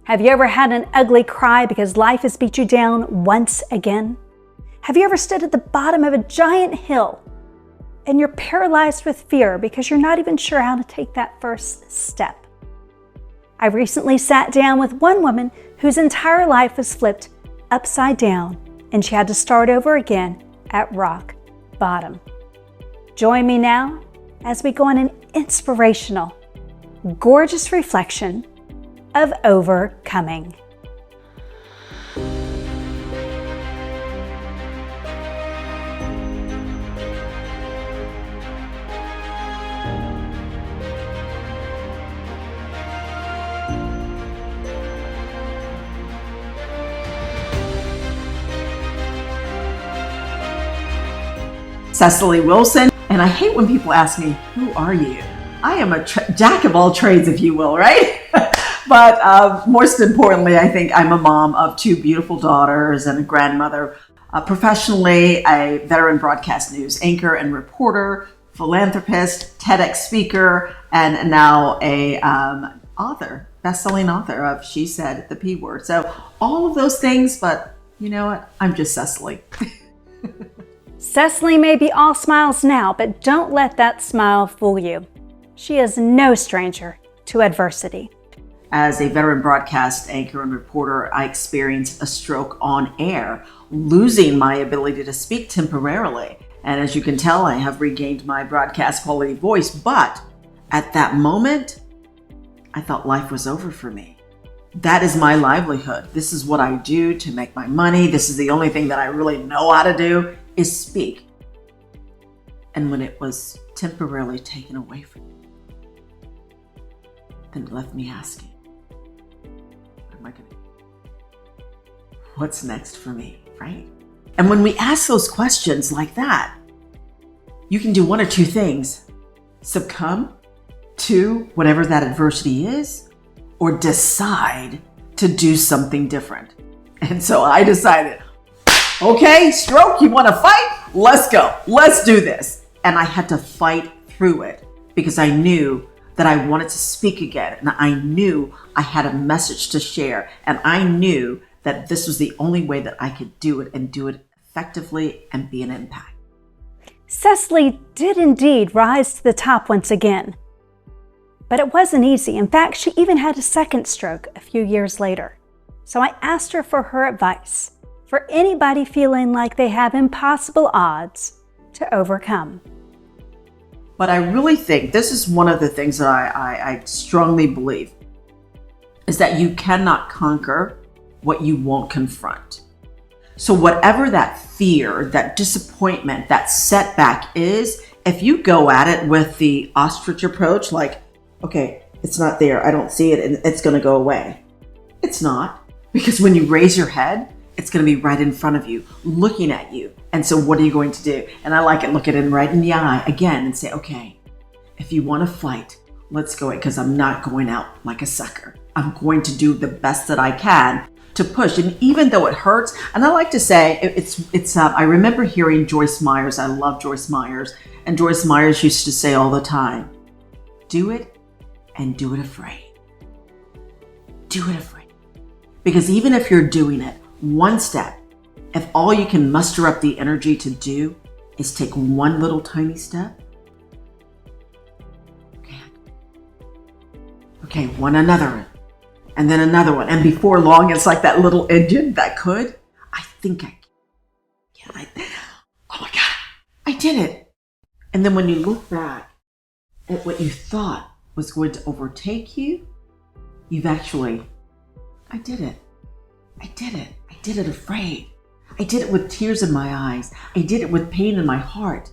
Have you ever had an ugly cry because life has beat you down once again? Have you ever stood at the bottom of a giant hill and you're paralyzed with fear because you're not even sure how to take that first step? I recently sat down with one woman whose entire life was flipped upside down and she had to start over again at rock bottom. Join me now as we go on an inspirational, gorgeous reflection of overcoming. Secily Wilson, and I hate when people ask me, who are you? I am a jack of all trades, if you will, right? But most importantly, I think I'm a mom of two beautiful daughters and a grandmother. Professionally, a veteran broadcast news anchor and reporter, philanthropist, TedX speaker, and now a author, best-selling author of She Said the P Word. So all of those things, but you know what? I'm just Secily. Secily may be all smiles now, but don't let that smile fool you. She is no stranger to adversity. As a veteran broadcast anchor and reporter, I experienced a stroke on air, losing my ability to speak temporarily. And as you can tell, I have regained my broadcast quality voice. But at that moment, I thought life was over for me. That is my livelihood. This is what I do to make my money. This is the only thing that I really know how to do, is speak. And when it was temporarily taken away from me, then it left me asking, what am I going to do? What's next for me, right? And when we ask those questions like that, you can do one or two things: succumb to whatever that adversity is, or decide to do something different. And so I decided, okay, stroke, you want to fight? Let's go. Let's do this. And I had to fight through it because I knew that I wanted to speak again. And I knew I had a message to share. And I knew that this was the only way that I could do it, and do it effectively and be an impact. Secily did indeed rise to the top once again. But it wasn't easy. In fact, she even had a second stroke a few years later. So I asked her for her advice for anybody feeling like they have impossible odds to overcome. But I really think this is one of the things that I strongly believe, is that you cannot conquer what you won't confront. So whatever that fear, that disappointment, that setback is, if you go at it with the ostrich approach, like, okay, it's not there, I don't see it, and it's going to go away. It's not, because when you raise your head, it's going to be right in front of you, looking at you. And so what are you going to do? And I like it, look at it right in the eye again and say, okay, if you want to fight, let's go, because I'm not going out like a sucker. I'm going to do the best that I can to push. And even though it hurts, and I like to say, I remember hearing Joyce Myers. I love Joyce Myers. And Joyce Myers used to say all the time, do it and do it afraid. Do it afraid. Because even if you're doing it one step, if all you can muster up the energy to do is take one little tiny step, okay, one another, and then another one. And before long, it's like that little engine that could, I think I can. Oh my God, I did it. And then when you look back at what you thought was going to overtake you, you've actually, I did it. I did it. I did it afraid. I did it with tears in my eyes. I did it with pain in my heart.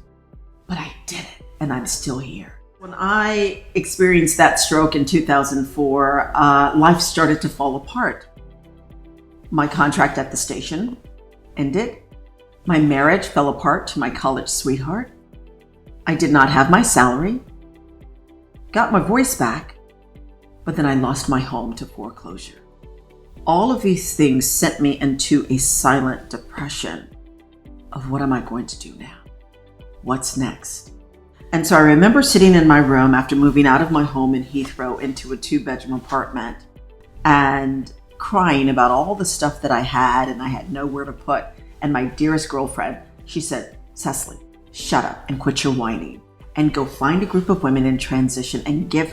But I did it, and I'm still here. When I experienced that stroke in 2004, life started to fall apart. My contract at the station ended. My marriage fell apart to my college sweetheart. I did not have my salary. Got my voice back, but then I lost my home to foreclosure. All of these things sent me into a silent depression of what am I going to do now? What's next? And so I remember sitting in my room after moving out of my home in Heathrow into a 2-bedroom apartment. And crying about all the stuff that I had and I had nowhere to put. And my dearest girlfriend, she said, Cecily, shut up and quit your whining and go find a group of women in transition and give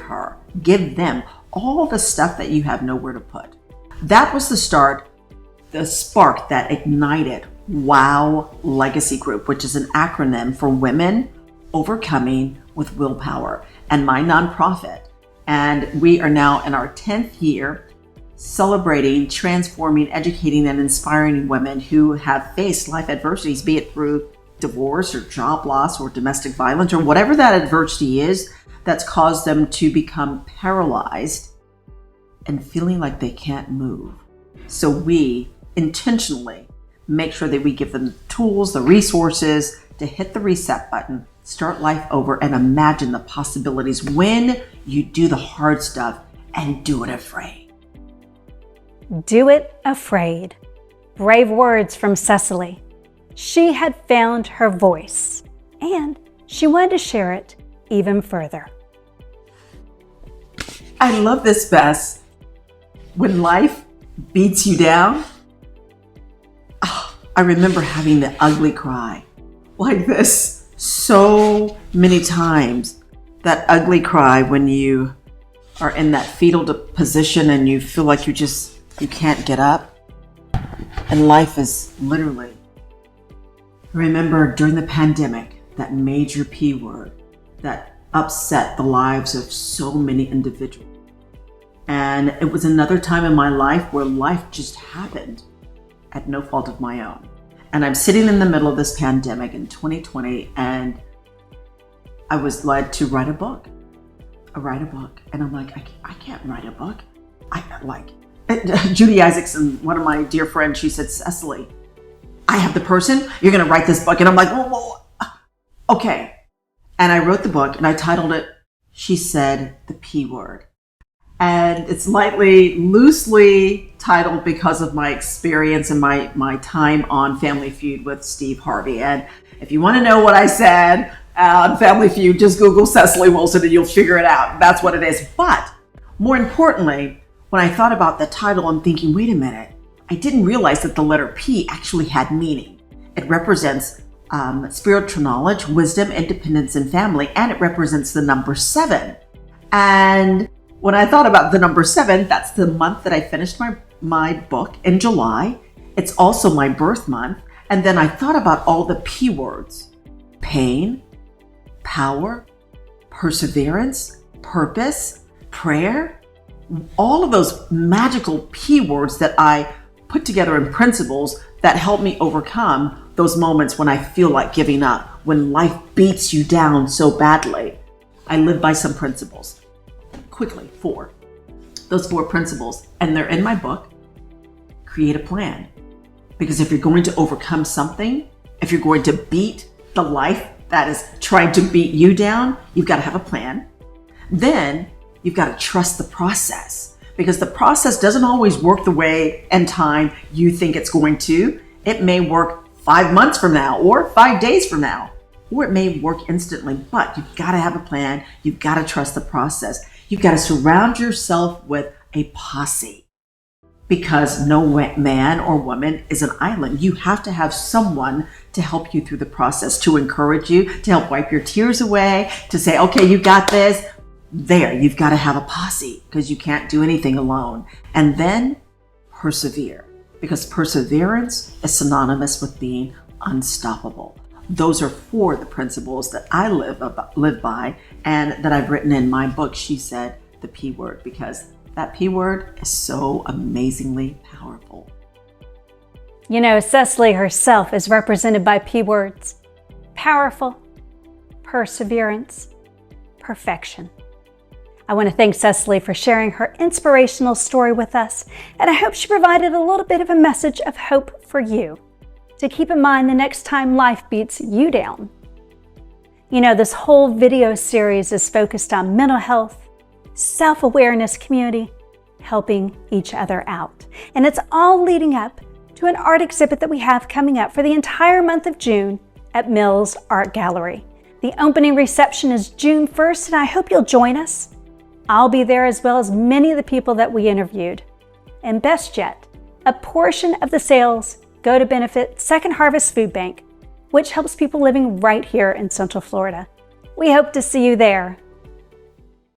them all the stuff that you have nowhere to put. That was the spark that ignited WOW Legacy Group, which is an acronym for Women Overcoming with Willpower, and my nonprofit. And we are now in our 10th year celebrating, transforming, educating, and inspiring women who have faced life adversities, be it through divorce or job loss or domestic violence or whatever that adversity is that's caused them to become paralyzed and feeling like they can't move. So we intentionally make sure that we give them the tools, the resources to hit the reset button, start life over, and imagine the possibilities when you do the hard stuff and do it afraid. Do it afraid. Brave words from Cecily. She had found her voice, and she wanted to share it even further. I love this, Bess. When life beats you down, I remember having the ugly cry like this so many times. That ugly cry when you are in that fetal position and you feel like you can't get up. And life is literally. I remember during the pandemic, that major P word that upset the lives of so many individuals. And it was another time in my life where life just happened at no fault of my own. And I'm sitting in the middle of this pandemic in 2020, and I was led to write a book. And I'm like, I can't write a book. Judy Isaacson, one of my dear friends, she said, Cecily, I have the person, you're going to write this book. And I'm like, whoa, okay. And I wrote the book and I titled it, she said, the P word. And it's loosely titled because of my experience and my time on Family Feud with Steve Harvey. And if you want to know what I said on Family Feud, just Google Secily Wilson and you'll figure it out. That's what it is. But more importantly, when I thought about the title, I'm thinking, wait a minute, I didn't realize that the letter P actually had meaning. It represents spiritual knowledge, wisdom, independence, and family, and it represents the number 7. And when I thought about the number 7, that's the month that I finished my book in July. It's also my birth month. And then I thought about all the P words: pain, power, perseverance, purpose, prayer, all of those magical P words that I put together in principles that help me overcome those moments when I feel like giving up, when life beats you down so badly. I live by some principles. Quickly, 4. Those 4 principles, and they're in my book. Create a plan. Because if you're going to overcome something, if you're going to beat the life that is trying to beat you down, you've got to have a plan. Then you've got to trust the process, because the process doesn't always work the way and time you think it's going to. It may work 5 months from now or 5 days from now, or it may work instantly, but you've got to have a plan. You've got to trust the process. You've got to surround yourself with a posse, because no man or woman is an island. You have to have someone to help you through the process, to encourage you, to help wipe your tears away, to say, okay, you got this. You've got to have a posse, because you can't do anything alone. And then persevere, because perseverance is synonymous with being unstoppable. Those are 4 of the principles that I live by and that I've written in my book. She said the P word, because that P word is so amazingly powerful. You know, Cecily herself is represented by P words: powerful, perseverance, perfection. I want to thank Cecily for sharing her inspirational story with us, and I hope she provided a little bit of a message of hope for you to keep in mind the next time life beats you down. You know, this whole video series is focused on mental health, self-awareness, community, helping each other out. And it's all leading up to an art exhibit that we have coming up for the entire month of June at Mills Art Gallery. The opening reception is June 1st, and I hope you'll join us. I'll be there, as well as many of the people that we interviewed. And best yet, a portion of the sales go to benefit Second Harvest Food Bank, which helps people living right here in Central Florida. We hope to see you there.